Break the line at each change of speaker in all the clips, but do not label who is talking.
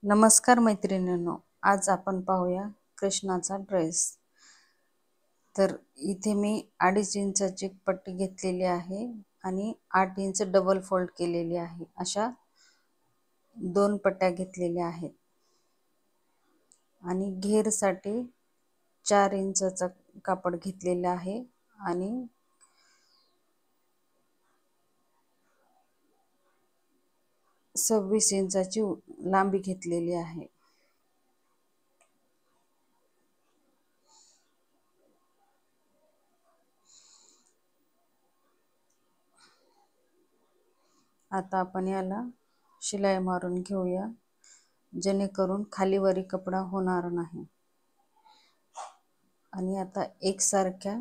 नमस्कार मैत्रिणींनो, आज आपण पाहूया कृष्णाचा ड्रेस। तर इथे मी 2.5 इंचाची पट्टी घेतलेली आहे आणि 8 इंच डबल फोल्ड केलेली आहे। अशा 2 पट्ट्या घेतलेल्या आहेत आणि घेरसाठी 4 इंचाचा कापड घेतलेला आहे आणि 26 इंचाची लांबी घेतलेली आहे। आता आपण याला शिलाई मारून घेऊया, जेणेकरून खालीवरी कपडा होणार नाही। आणि आता एकसारख्या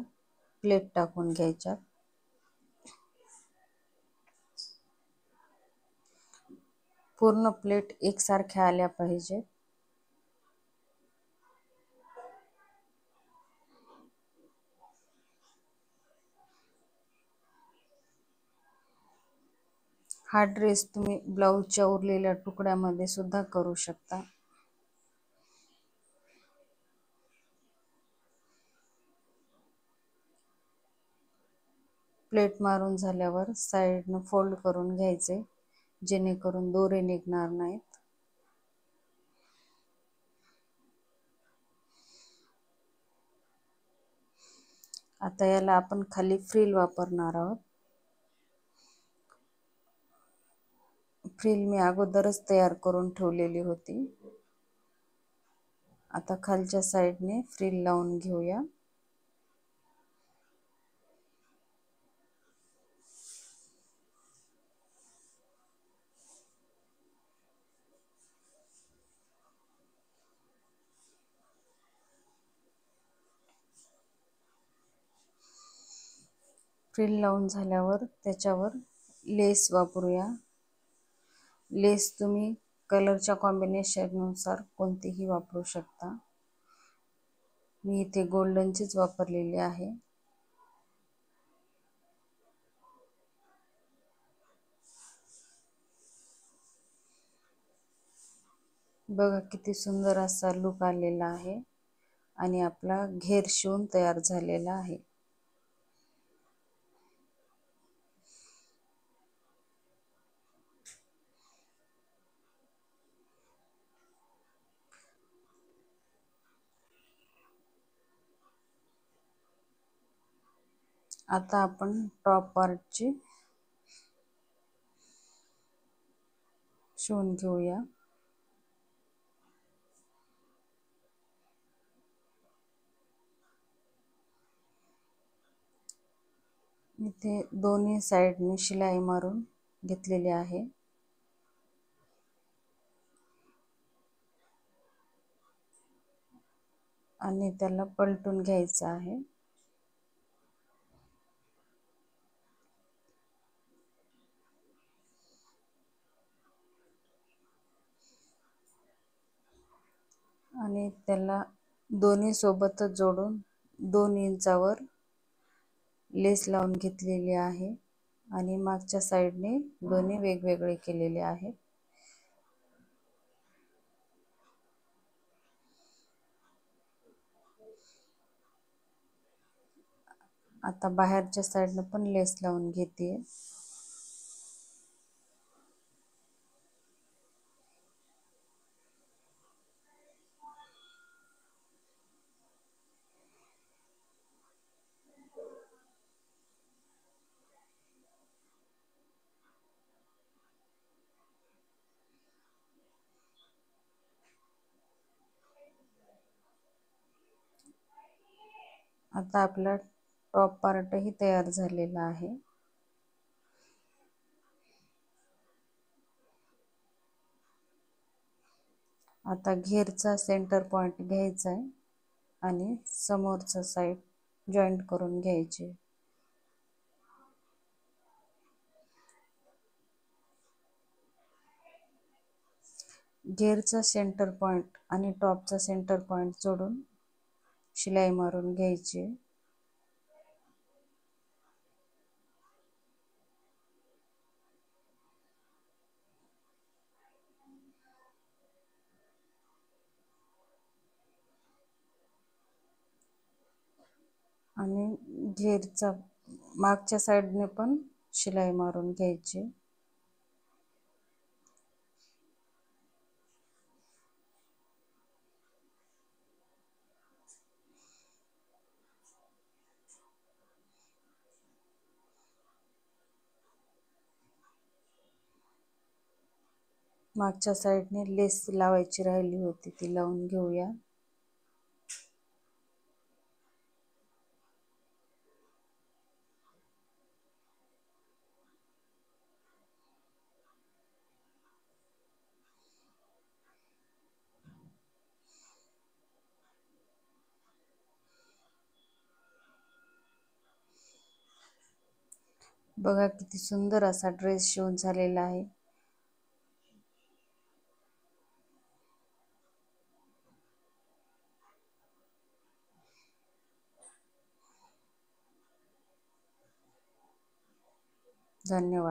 प्लेट टाकून घ्यायच्या। पूर्ण प्लेट एकसारख्या आल्या पाहिजे। हा ड्रेस तुम्ही ब्लाऊजच्या उरलेल्या तुकड्यामध्ये सुद्धा करू शकता। प्लेट मारून झाल्यावर साइडने फोल्ड करून घ्यायचे, जेणेकरून दोरे निघणार नाहीत। आता याला आपण खाली फ्रिल वापरणार आहोत। फ्रिल मी अगोदरच तयार करून ठेवलेली होती। आता खालच्या साइडने फ्रिल लावून घेऊया। फ्रिल लावून झाल्यावर त्याच्यावर लेस वापरूया। लेस तुम्ही कलरच्या कॉम्बिनेशन नुसार कोणतीही वापरू शकता। मी इथे गोल्डनचीच वापरलेली आहे। बघा किती सुंदर असा लुक आलेला आहे आणि आपला घेर शिवून तयार झालेला आहे। आता आपण टॉप पार्टची शिवून घेऊया। इथे दोन्ही साइडने शिलाई मारून घेतलेली आहे। आणि त्याला पलटून घ्यायचं आहे। आणि त्याला दोन्ही सोबतच जोडून 2 इंचावर लेस लावून घेतलेली आहे आणि मागच्या साइडने दोन्ही वेगवेगळे केलेले आहे। आता बाहेरच्या साइडने पण लेस लावून घेते। आता आपला टॉप पार्ट ही तयार झालेला आहे। आता घेरचा सेंटर पॉइंट घ्यायचा आहे आणि समोरचा साइड जॉईंट करून घ्यायचे। घेरचा सेंटर पॉइंट आणि टॉपचा सेंटर पॉइंट जोडून शिलाई मारून घ्यायची। आणि घेरचा मागच्या साईडने पण शिलाई मारून घ्यायची. मागच्या साईडने लेस लावायची राहिली होती, ती लावून घेऊया. बघा किती सुंदर असा ड्रेस शिवून झालेला आहे. धन्यवाद.